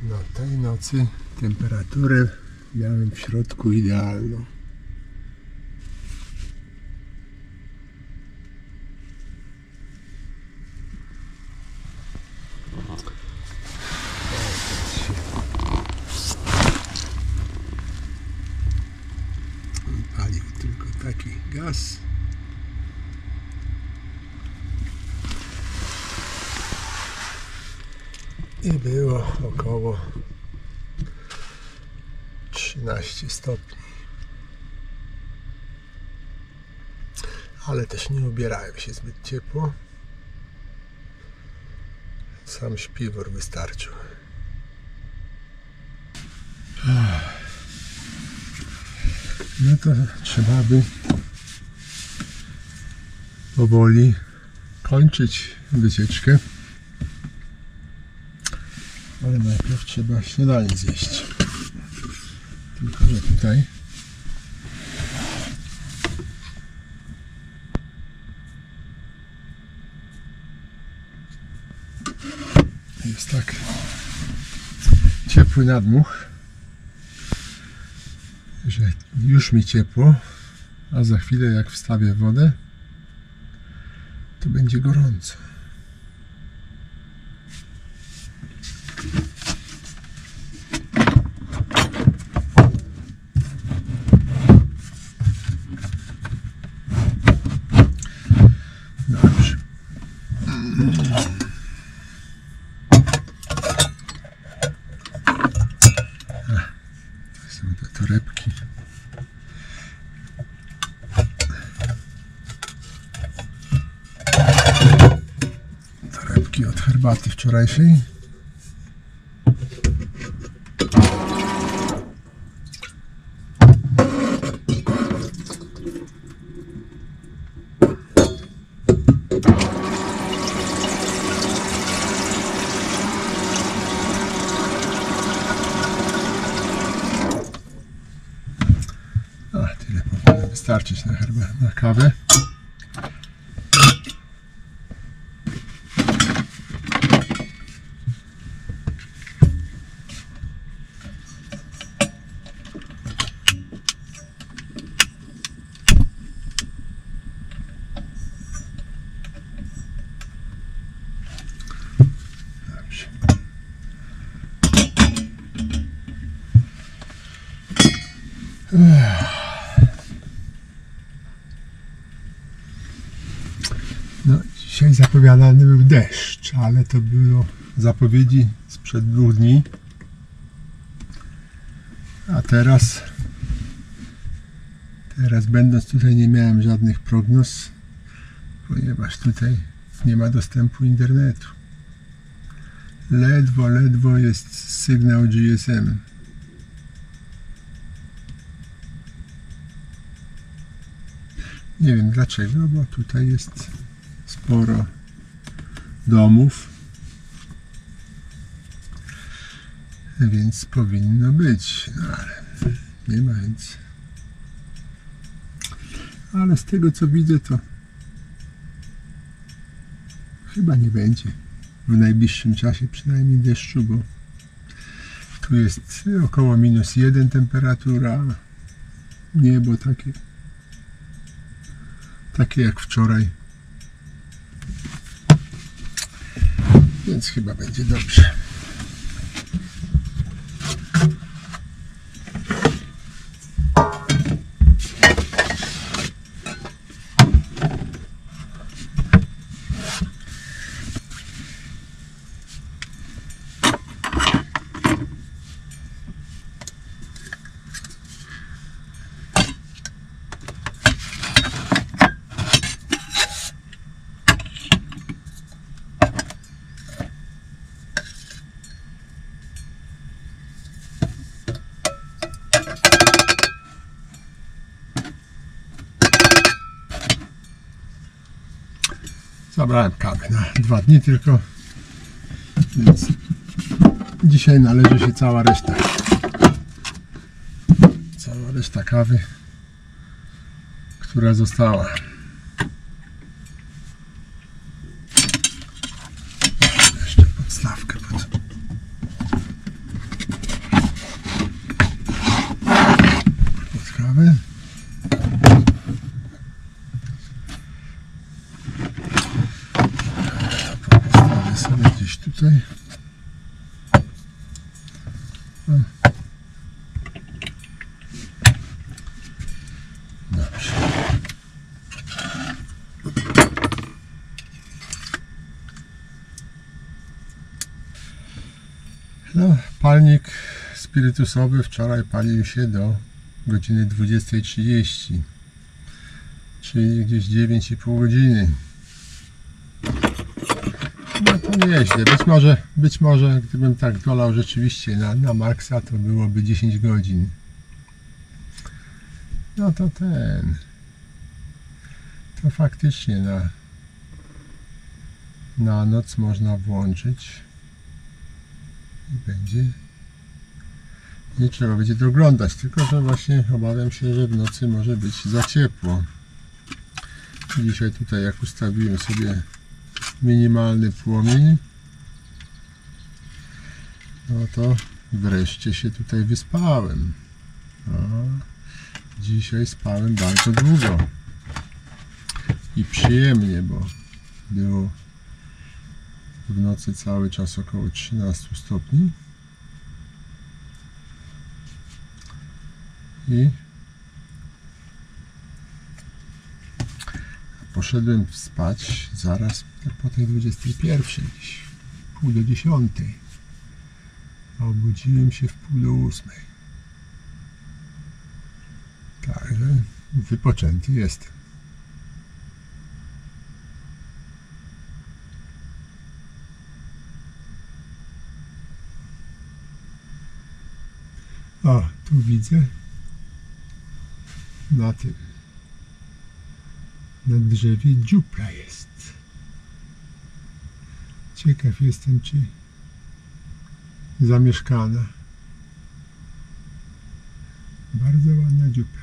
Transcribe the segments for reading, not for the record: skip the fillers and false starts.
No, tej nocy temperaturę miałem w środku idealną. Palił tylko taki gaz. I było około 13 stopni. Ale też nie ubierałem się zbyt ciepło. Sam śpiwór wystarczył. No to trzeba by powoli kończyć wycieczkę. Ale najpierw trzeba śniadanie zjeść. Tylko że tutaj jest tak ciepły nadmuch, że już mi ciepło, a za chwilę jak wstawię wodę, to będzie gorąco. Dobrze. To są te torebki. Torebki od herbaty wczorajszej. Tyle powinno wystarczyć na herbatę, na kawę. Dobrze. No, dzisiaj zapowiadany był deszcz, ale to było zapowiedzi sprzed 2 dni. A teraz będąc tutaj nie miałem żadnych prognoz, ponieważ tutaj nie ma dostępu internetu. Ledwo jest sygnał GSM. Nie wiem dlaczego, bo tutaj jest sporo domów, więc powinno być, no ale nie ma, więc. Ale z tego co widzę, to chyba nie będzie w najbliższym czasie przynajmniej deszczu, bo tu jest około -1 temperatura, niebo takie jak wczoraj, więc chyba będzie dobrze. Zabrałem kawę na 2 dni tylko, więc dzisiaj należy się cała reszta kawy, która została. Jeszcze podstawkę pod Dobrze. No, palnik spirytusowy wczoraj palił się do godziny 20:30, czyli gdzieś 9,5 godziny. No to nieźle. Być może gdybym tak dolał rzeczywiście na maksa, to byłoby 10 godzin. No to to faktycznie na noc można włączyć i będzie nie trzeba będzie doglądać, tylko że właśnie obawiam się, że w nocy może być za ciepło. Dzisiaj tutaj jak ustawiłem sobie minimalny płomień, no to wreszcie się tutaj wyspałem. Dzisiaj spałem bardzo długo i przyjemnie, bo było w nocy cały czas około 13 stopni i poszedłem spać zaraz po tej 21, gdzieś wpół do 10, a obudziłem się w pół do 8. Także wypoczęty jestem. O, tu widzę na drzewie dziupla jest. Ciekaw jestem, czy zamieszkana. Bardzo ładna dziupla.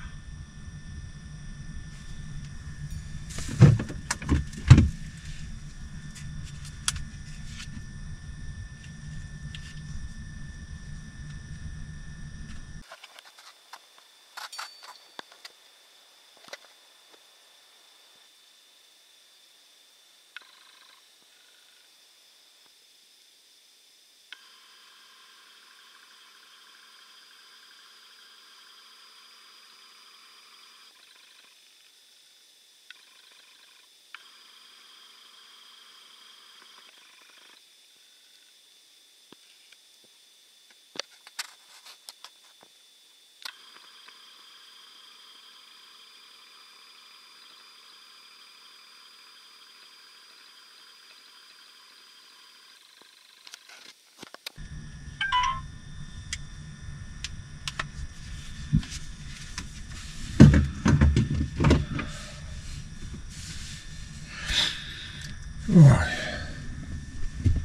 Oj,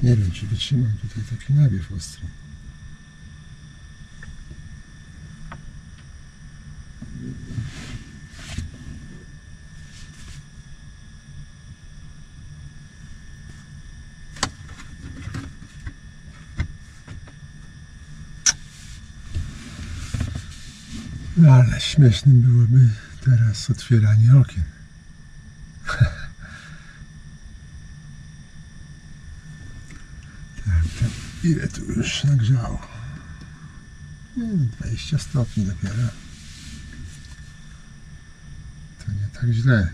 nie wiem, czy wytrzymam tutaj taki nawiew ostry. No, ale śmiesznym byłoby teraz otwieranie okien. Ile tu już nagrzało? 20 stopni dopiero. To nie tak źle.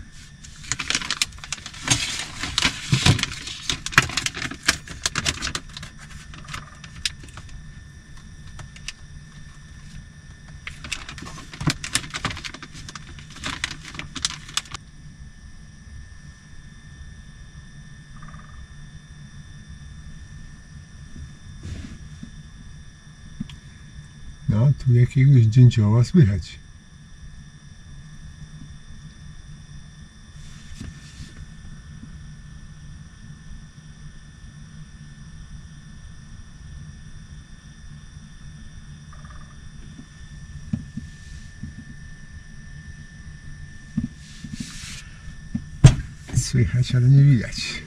No, tu jakiegoś dzięcioła słychać. Słychać, ale nie widać.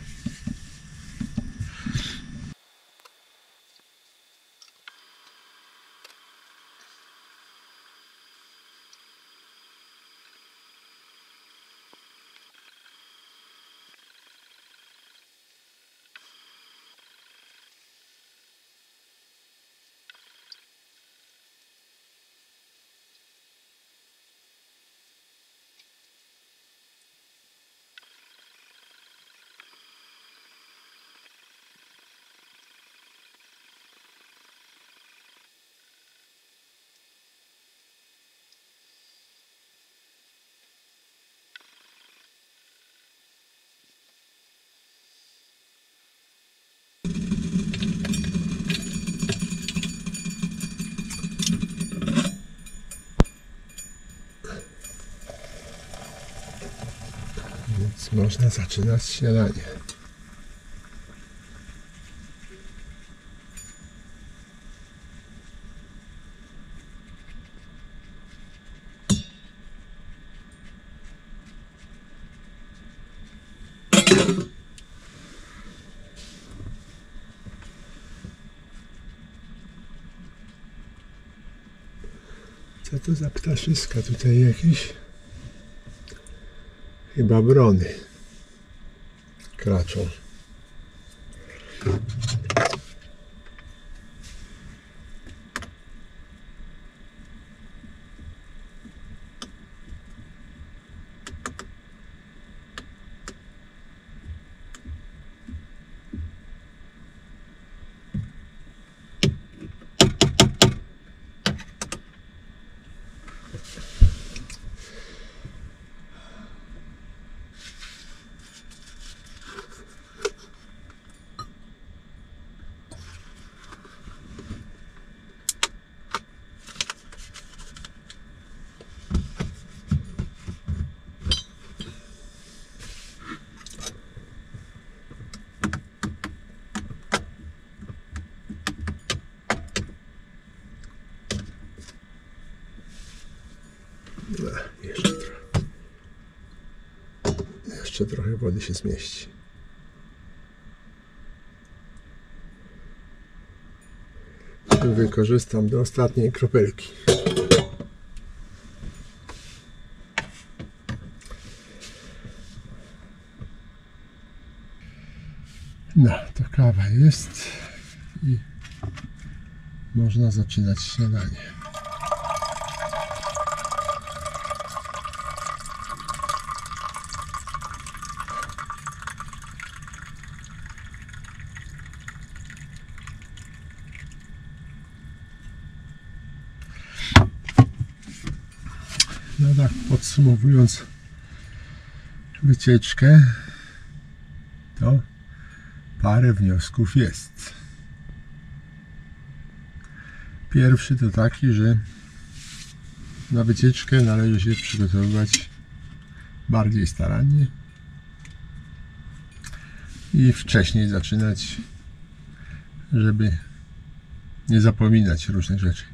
można zaczynać śniadanie. Co to za ptaszyska tutaj jakieś? Chyba wrony kraczą. Jeszcze trochę wody się zmieści. Wykorzystam do ostatniej kropelki. No, to kawa jest i można zaczynać śniadanie. No tak, podsumowując wycieczkę, to parę wniosków jest. Pierwszy to taki, że na wycieczkę należy się przygotowywać bardziej starannie i wcześniej zaczynać, żeby nie zapominać różnych rzeczy.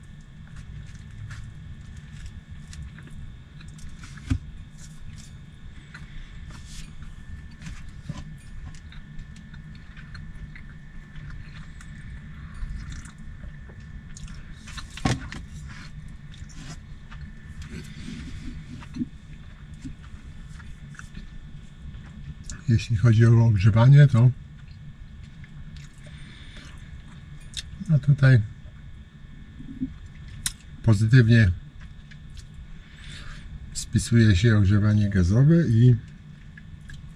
Jeśli chodzi o ogrzewanie, to no tutaj pozytywnie spisuje się ogrzewanie gazowe i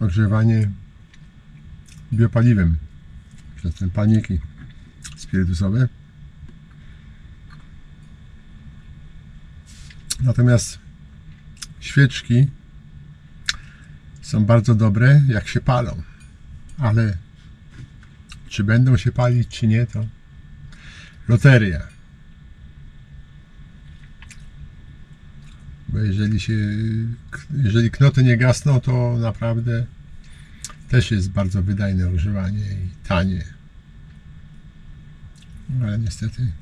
ogrzewanie biopaliwem przez te palniki spirytusowe. Natomiast świeczki są bardzo dobre, jak się palą, ale czy będą się palić, czy nie, to loteria. Bo jeżeli knoty nie gasną, to naprawdę też jest bardzo wydajne ogrzewanie i tanie. Ale niestety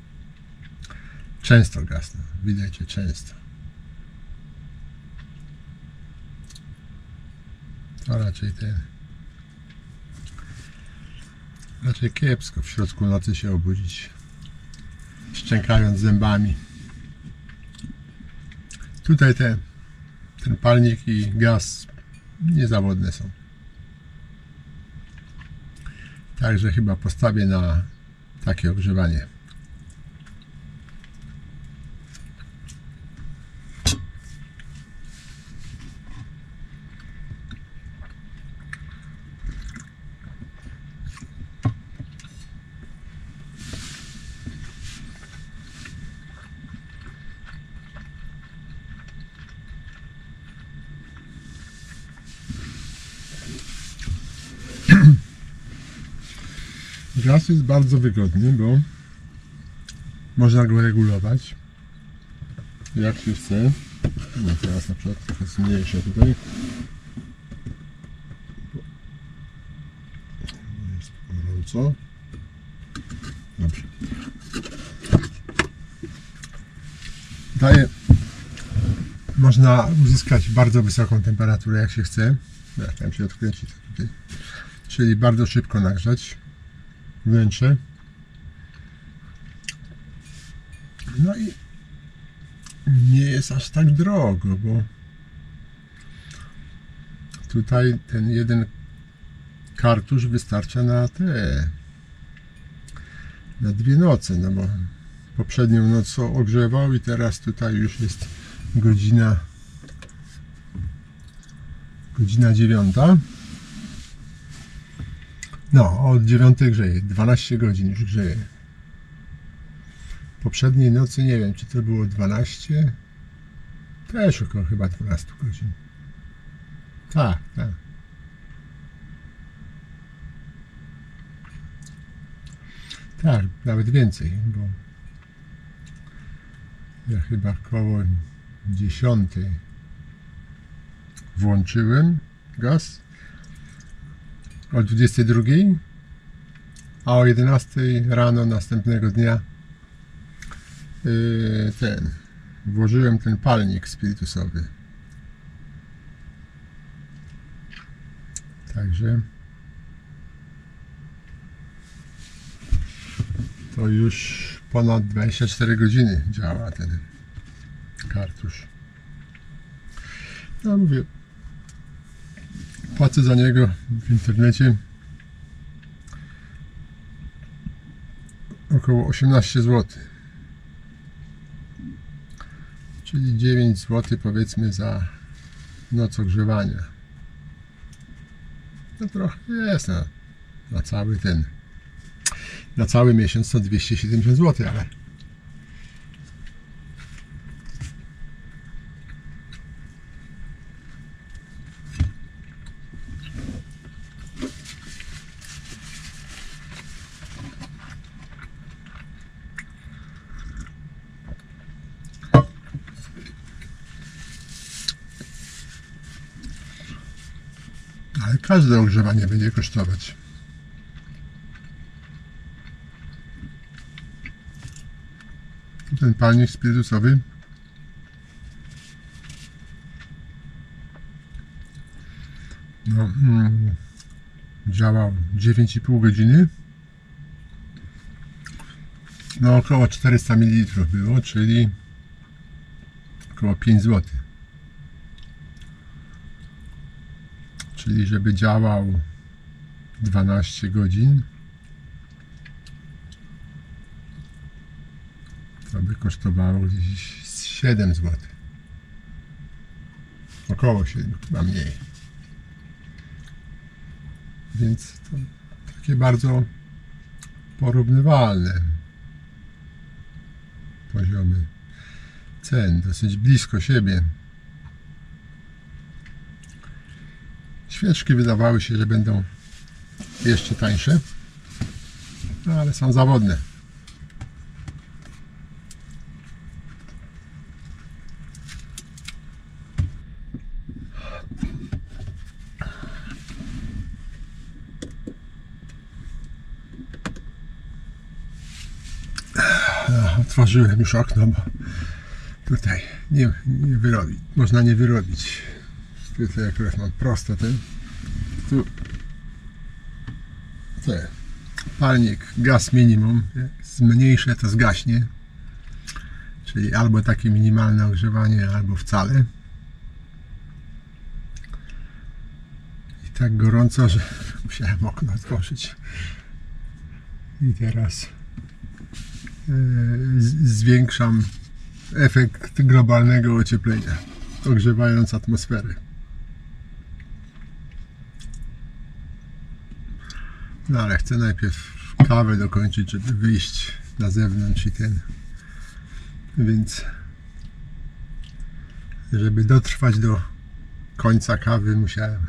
często gasną, widać, że często. To raczej kiepsko w środku nocy się obudzić, szczękając zębami. Tutaj ten palnik i gaz niezawodne są. Także chyba postawię na takie ogrzewanie. Gaz jest bardzo wygodny, bo można go regulować jak się chce. No teraz na przykład trochę zmniejszę tutaj. co? Dobrze. Można uzyskać bardzo wysoką temperaturę, jak się chce. Jak tam się odkręci, to tutaj. Czyli bardzo szybko nagrzać wnętrze. No i nie jest aż tak drogo, bo tutaj ten jeden kartusz wystarcza na na 2 noce, no bo poprzednią noc ogrzewał i teraz tutaj już jest godzina 9. No, od 9 grzeje, 12 godzin już grzeje. Poprzedniej nocy nie wiem, czy to było 12, też około chyba 12 godzin. Tak. Tak, nawet więcej, bo ja chyba koło 10 włączyłem gaz, o 22, a o 11 rano następnego dnia włożyłem ten palnik spirytusowy. Także to już ponad 24 godziny działa ten kartusz. No mówię, płacę za niego w internecie około 18 zł. Czyli 9 zł powiedzmy za noc ogrzewania. No trochę jest na cały na cały miesiąc to 270 zł, ale każde ogrzewanie będzie kosztować. Ten palnik spirytusowy działał 9,5 godziny. No około 400 ml było, czyli około 5 zł. Czyli żeby działał 12 godzin, to by kosztowało gdzieś 7 zł. Około 7, chyba mniej. Więc to takie bardzo porównywalne poziomy cen, dosyć blisko siebie. Świeczki wydawały się, że będą jeszcze tańsze, no ale są zawodne. Otworzyłem już okno, bo tutaj nie wyrobić. Można nie wyrobić. Tutaj akurat mam prosto tu palnik gaz minimum, jak zmniejszę to zgaśnie, czyli albo takie minimalne ogrzewanie, albo wcale. I tak gorąco, że musiałem okno otworzyć i teraz zwiększam efekt globalnego ocieplenia, ogrzewając atmosferę. No ale chcę najpierw kawę dokończyć, żeby wyjść na zewnątrz więc żeby dotrwać do końca kawy, musiałem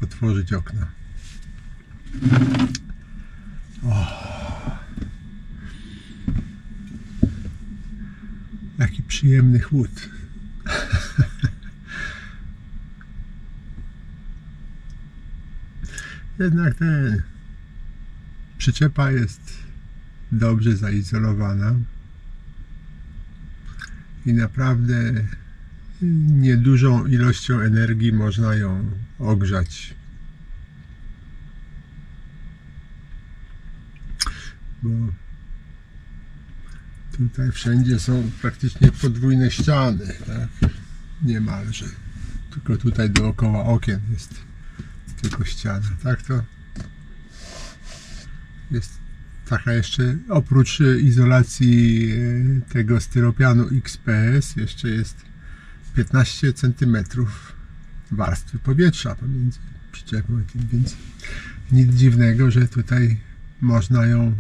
otworzyć okno. Jaki przyjemny chłód. Jednak przyczepa jest dobrze zaizolowana i naprawdę niedużą ilością energii można ją ogrzać. Bo tutaj wszędzie są praktycznie podwójne ściany, tak? Niemalże. Tylko tutaj dookoła okien jest tylko ściana. Tak to jest taka jeszcze, oprócz izolacji tego styropianu XPS, jeszcze jest 15 cm warstwy powietrza pomiędzy przyczepą i tym, więc nic dziwnego, że tutaj można ją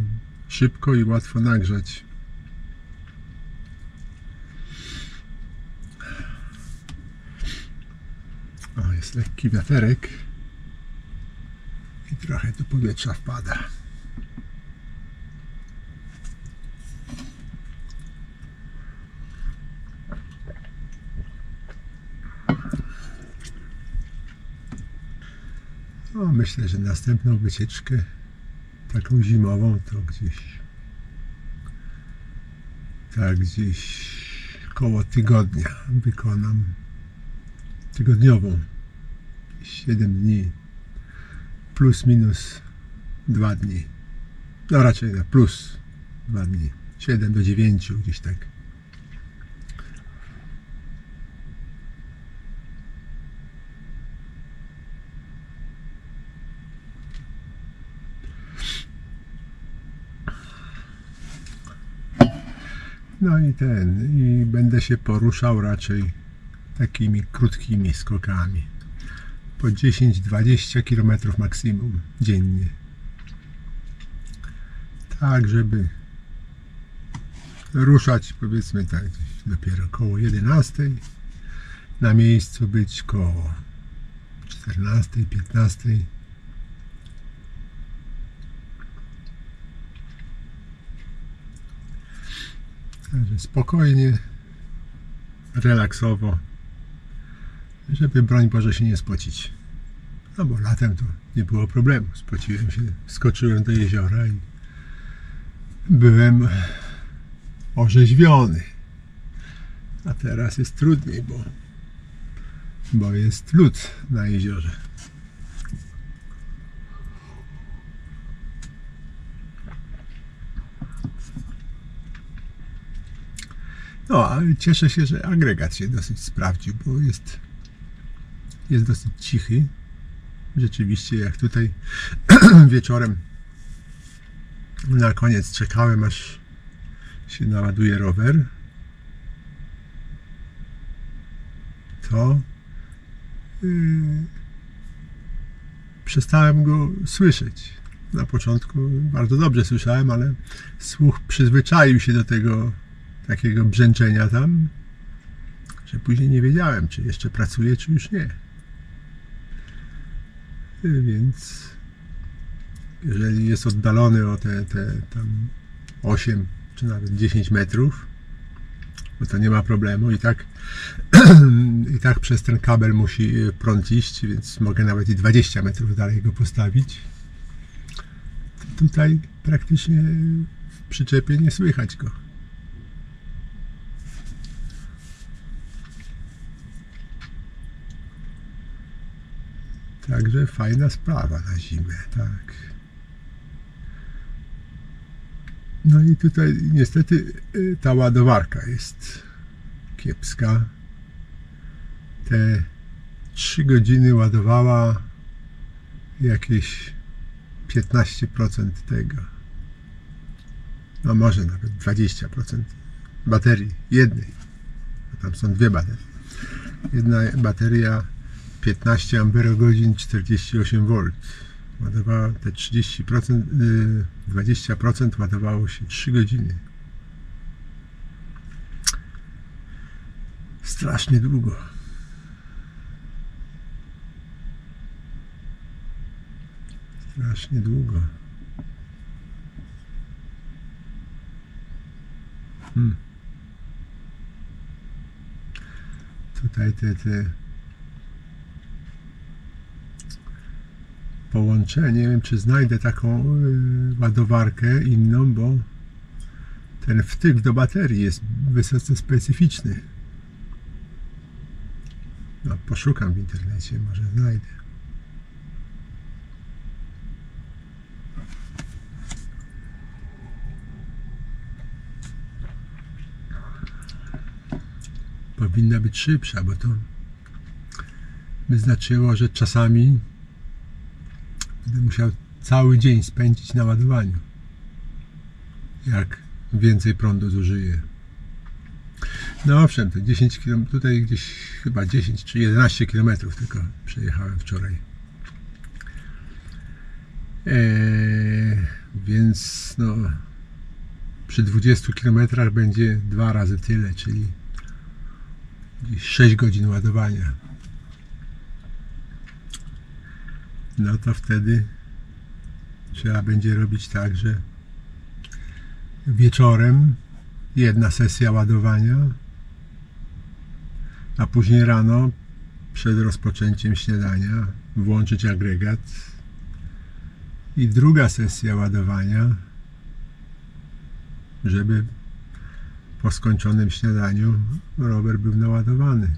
szybko i łatwo nagrzać. O, jest lekki wiaterek i trochę tu powietrza wpada. No, myślę, że następną wycieczkę taką zimową to gdzieś koło tygodnia wykonam, tygodniową, 7 dni plus minus 2 dni, no raczej na plus 2 dni, 7 do 9 gdzieś tak. No i będę się poruszał raczej takimi krótkimi skokami. Po 10-20 km maksimum dziennie. Tak, żeby ruszać, powiedzmy tak, gdzieś dopiero koło 11. Na miejscu być koło 14-15. Także spokojnie, relaksowo, żeby broń Boże się nie spocić. No bo latem to nie było problemu. Spociłem się, skoczyłem do jeziora i byłem orzeźwiony. A teraz jest trudniej, bo jest lód na jeziorze. No, ale cieszę się, że agregat się dosyć sprawdził, bo jest dosyć cichy. Rzeczywiście, jak tutaj wieczorem na koniec czekałem, aż się naładuje rower, to przestałem go słyszeć. Na początku bardzo dobrze słyszałem, ale słuch przyzwyczaił się do tego takiego brzęczenia tam, że później nie wiedziałem, czy jeszcze pracuje, czy już nie. Więc jeżeli jest oddalony o te tam 8 czy nawet 10 metrów, bo to nie ma problemu i tak przez ten kabel musi prąd iść, więc mogę nawet i 20 metrów dalej go postawić. Tutaj praktycznie w przyczepie nie słychać go. Także fajna sprawa na zimę, tak. No i tutaj niestety ta ładowarka jest kiepska. Te 3 godziny ładowała jakieś 15% tego. No może nawet 20% baterii jednej. Bo tam są dwie baterie. Jedna bateria 15 Ah 48 V ładowała te 30%, 20% ładowało się 3 godziny. Strasznie długo. Strasznie długo. Tutaj połączenie. Nie wiem, czy znajdę taką ładowarkę inną, bo ten wtyk do baterii jest wysoce specyficzny. No, poszukam w internecie, może znajdę. Powinna być szybsza, bo to by znaczyło, że czasami będę musiał cały dzień spędzić na ładowaniu, jak więcej prądu zużyję. No owszem, to 10 km, tutaj gdzieś chyba 10 czy 11 km tylko przejechałem wczoraj. Więc no przy 20 km będzie 2 razy tyle, czyli gdzieś 6 godzin ładowania. No to wtedy trzeba będzie robić tak, że wieczorem jedna sesja ładowania, a później rano przed rozpoczęciem śniadania włączyć agregat i druga sesja ładowania, żeby po skończonym śniadaniu rower był naładowany.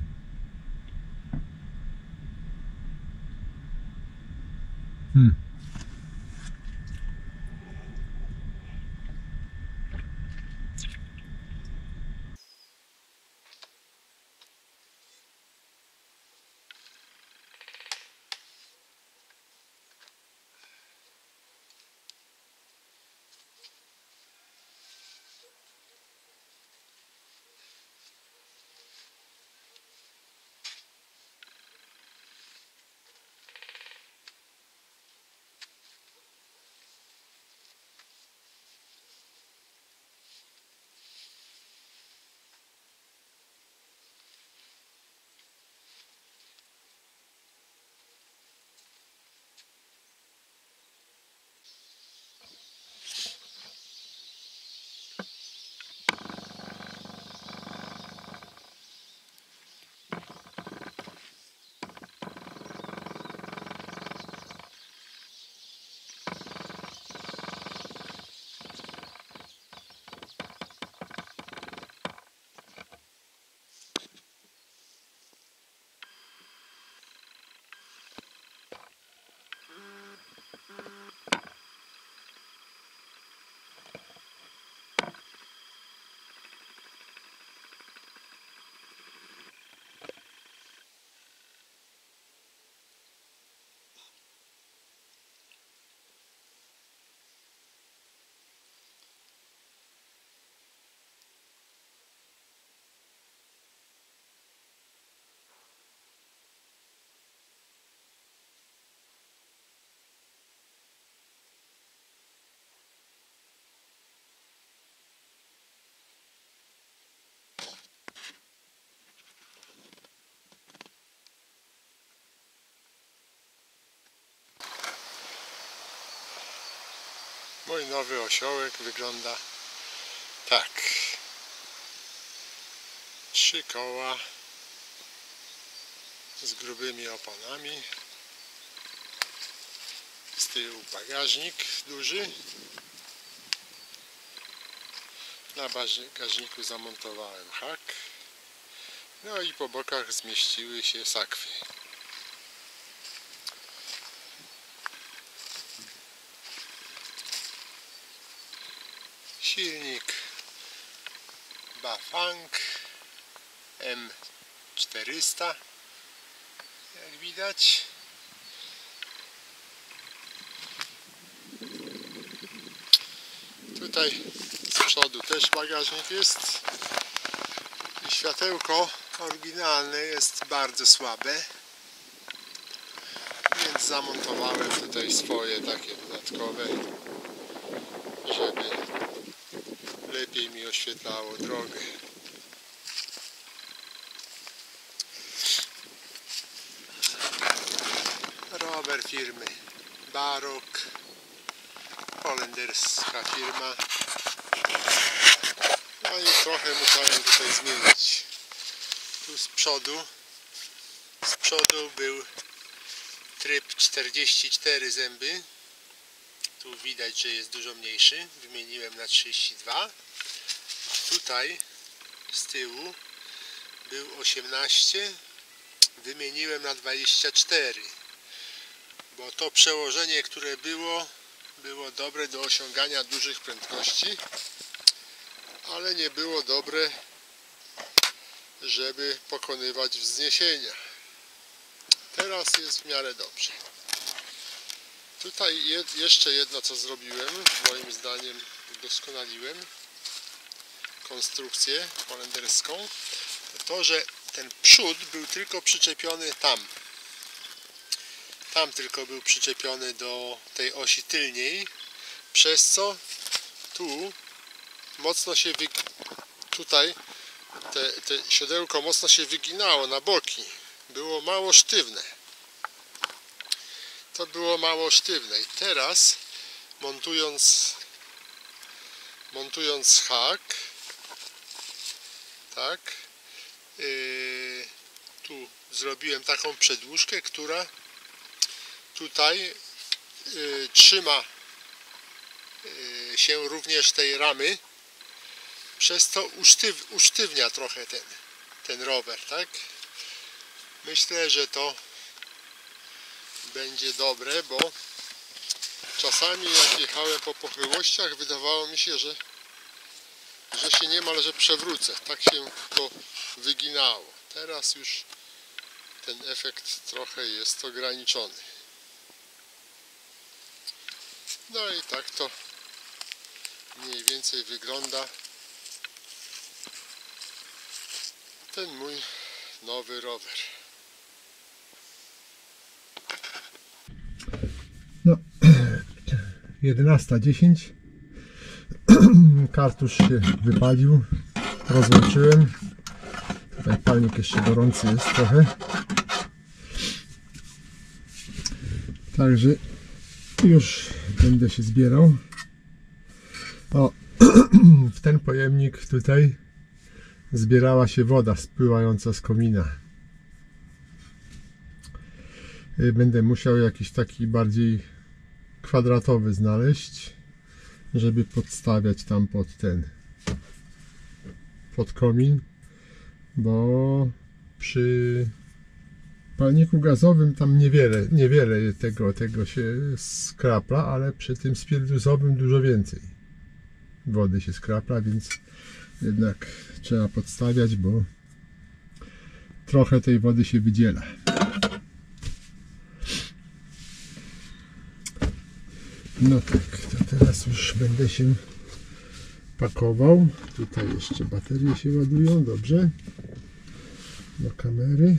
Mój nowy osiołek wygląda tak. 3 koła z grubymi oponami. Z tyłu bagażnik duży. Na bagażniku zamontowałem hak. No i po bokach zmieściły się sakwy. Silnik Bafang M400, jak widać. Tutaj z przodu też bagażnik jest i światełko oryginalne jest bardzo słabe, więc zamontowałem tutaj swoje takie dodatkowe, żeby lepiej mi oświetlało drogę. Rower firmy Barok, holenderska firma. No i trochę musiałem tutaj zmienić. Tu z przodu był tryb 44 zęby. Tu widać, że jest dużo mniejszy. Wymieniłem na 32. A tutaj z tyłu był 18. Wymieniłem na 24. Bo to przełożenie, które było dobre do osiągania dużych prędkości, ale nie było dobre, żeby pokonywać wzniesienia. Teraz jest w miarę dobrze. Tutaj jeszcze jedno, co zrobiłem, moim zdaniem udoskonaliłem konstrukcję holenderską, to, że ten przód był tylko przyczepiony tam. Tam tylko był przyczepiony do tej osi tylniej, przez co tu mocno się tutaj te siodełko mocno się wyginało na boki. Było mało sztywne. To było mało sztywne i teraz montując hak, tak, tu zrobiłem taką przedłużkę, która tutaj trzyma się również tej ramy, przez to usztywnia trochę ten rower, tak? Myślę, że to będzie dobre, bo czasami jak jechałem po pochyłościach, wydawało mi się, że się niemalże przewrócę. Tak się to wyginało. Teraz już ten efekt trochę jest ograniczony. No i tak to mniej więcej wygląda ten mój nowy rower. No, 11:10. Kartusz się wypalił. Rozłączyłem. Tutaj palnik jeszcze gorący jest trochę. Także już będę się zbierał. O, w ten pojemnik tutaj zbierała się woda spływająca z komina. Będę musiał jakiś taki bardziej kwadratowy znaleźć, żeby podstawiać tam pod komin, bo przy palniku gazowym tam niewiele tego się skrapla, ale przy tym spirytusowym dużo więcej wody się skrapla, więc jednak trzeba podstawiać, bo trochę tej wody się wydziela. No tak, to teraz już będę się pakował. Tutaj jeszcze baterie się ładują, dobrze. Do kamery.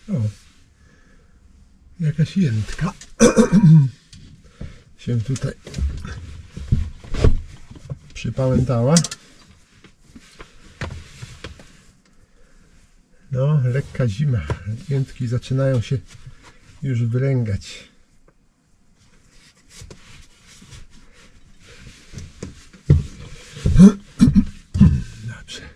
O, jakaś jętka się tutaj przypałętała. No, lekka zima. Jętki zaczynają się już wylęgać. Dobrze.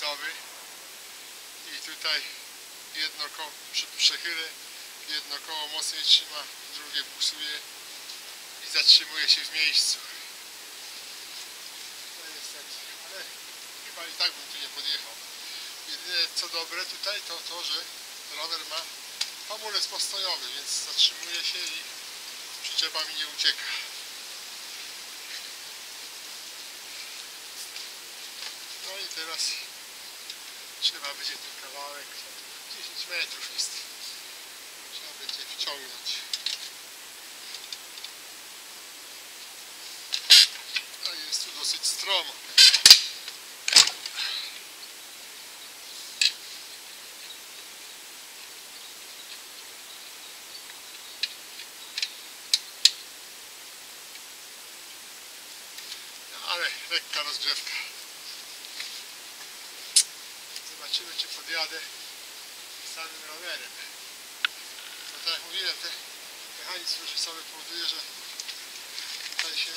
hamulcowy i tutaj jedno koło przy przechyle, jedno koło mocniej trzyma, drugie buksuje i zatrzymuje się w miejscu. No niestety, ale chyba i tak bym tu nie podjechał. Jedyne co dobre tutaj to to, że rower ma hamulec postojowy, więc zatrzymuje się i przyczepa mi nie ucieka. No i teraz trzeba będzie tu kawałek, 10 metrów jest. Trzeba będzie wciągnąć. No i jest tu dosyć stromo. Ale lekka rozgrzewka. Zobaczymy, czy podjadę samym rowerem. No tak jak mówiłem, ten mechanizm różnicowy powoduje, że tutaj się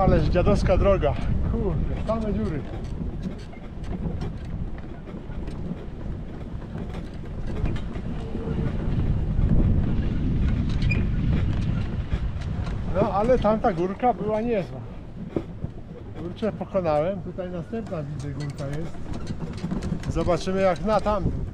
ależ dziadowska droga. Kurde, same dziury. No ale tamta górka była niezła. Kurczę, pokonałem. Tutaj następna widzę górka jest. Zobaczymy jak na tamtym.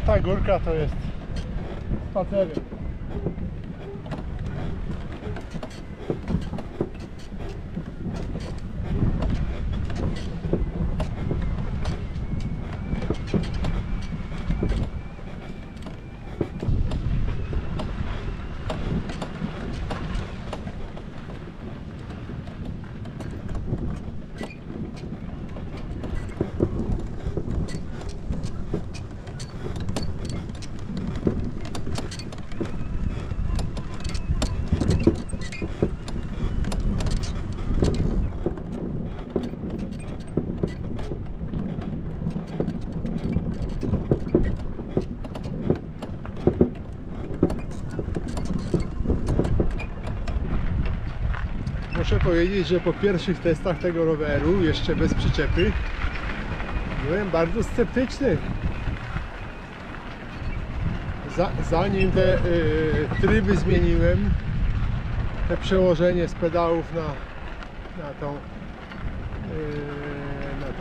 Ta górka to jest spacerem. Muszę powiedzieć, że po pierwszych testach tego roweru, jeszcze bez przyczepy, byłem bardzo sceptyczny. Zanim te tryby zmieniłem, te przełożenie z pedałów na tą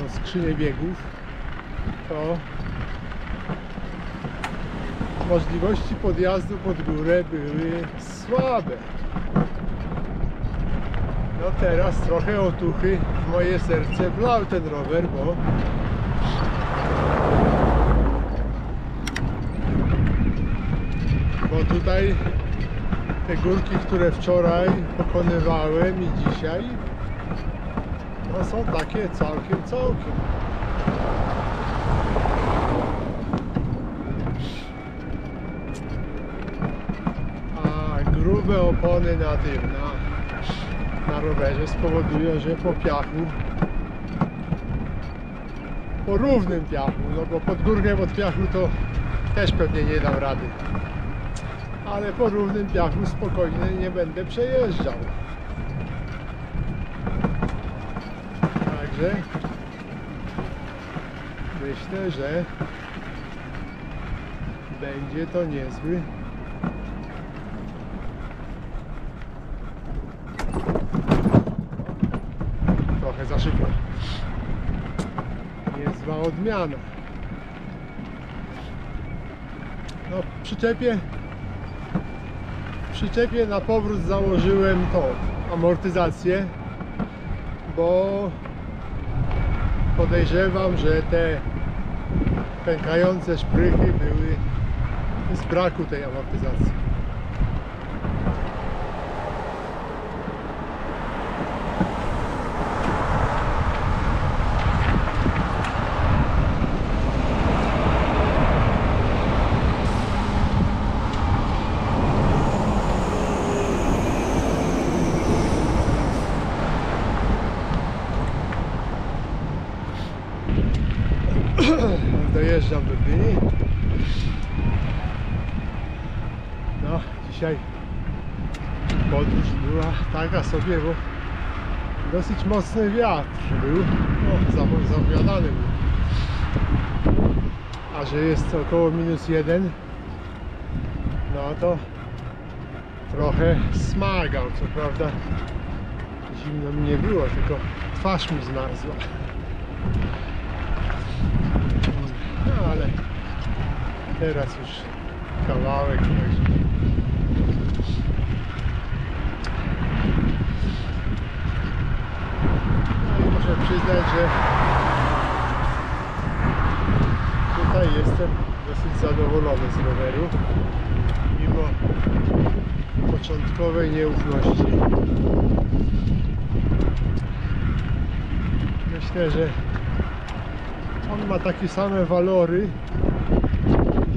skrzynię biegów, to możliwości podjazdu pod górę były słabe. No teraz trochę otuchy w moje serce wlał ten rower, bo tutaj te górki, które wczoraj pokonywałem i dzisiaj, no są takie całkiem. A grube opony na tym, na rowerze spowodują, że po piachu, po równym piachu, no bo pod górkę od piachu to też pewnie nie dam rady, ale po równym piachu spokojnie nie będę przejeżdżał. Także myślę, że będzie to niezły za szybko. Niezła odmiana. No, w przyczepie na powrót założyłem tą amortyzację, bo podejrzewam, że te pękające szprychy były z braku tej amortyzacji. Dojeżdżam do Gdyni. No, dzisiaj podróż była taka sobie, bo dosyć mocny wiatr był, no, zapowiadany był. A że jest około -1, no to trochę smagał. Co prawda zimno mi nie było, tylko twarz mi zmarzła. No ale teraz już kawałek. No i muszę przyznać, że tutaj jestem dosyć zadowolony z roweru, mimo początkowej nieufności. Myślę, że on ma takie same walory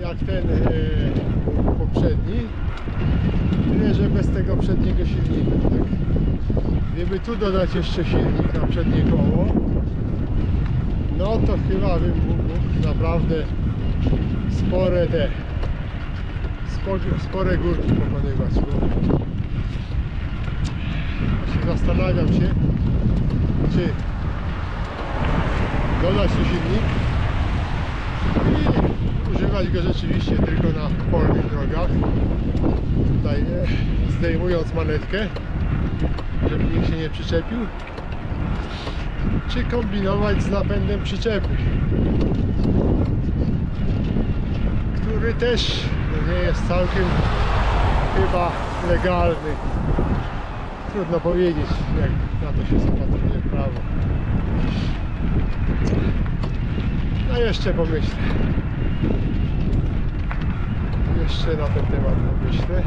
jak ten poprzedni, tyle że bez tego przedniego silnika. Tak? Gdyby tu dodać jeszcze silnik na przednie koło, no to chyba bym mógł naprawdę spore górki pokonywać, bo właśnie zastanawiam się, czy dodać tu silnik i używać go rzeczywiście tylko na polnych drogach, tutaj zdejmując manetkę, żeby nikt się nie przyczepił, czy kombinować z napędem przyczepy, który też no, nie jest całkiem chyba legalny. Trudno powiedzieć, jak na to się zapatruje prawo. No jeszcze pomyślę. Jeszcze na ten temat pomyślę.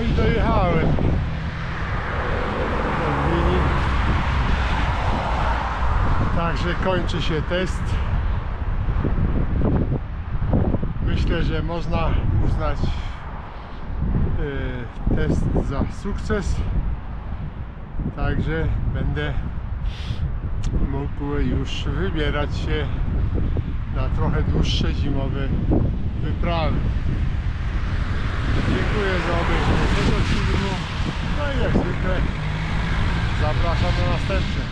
I dojechałem do Gdyni. Także kończy się test. Myślę, że można uznać test za sukces. Także będę mógł już wybierać się na trochę dłuższe zimowe wyprawy. Dziękuję za obejrzenie tego filmu. No i jak zwykle zapraszam na następne.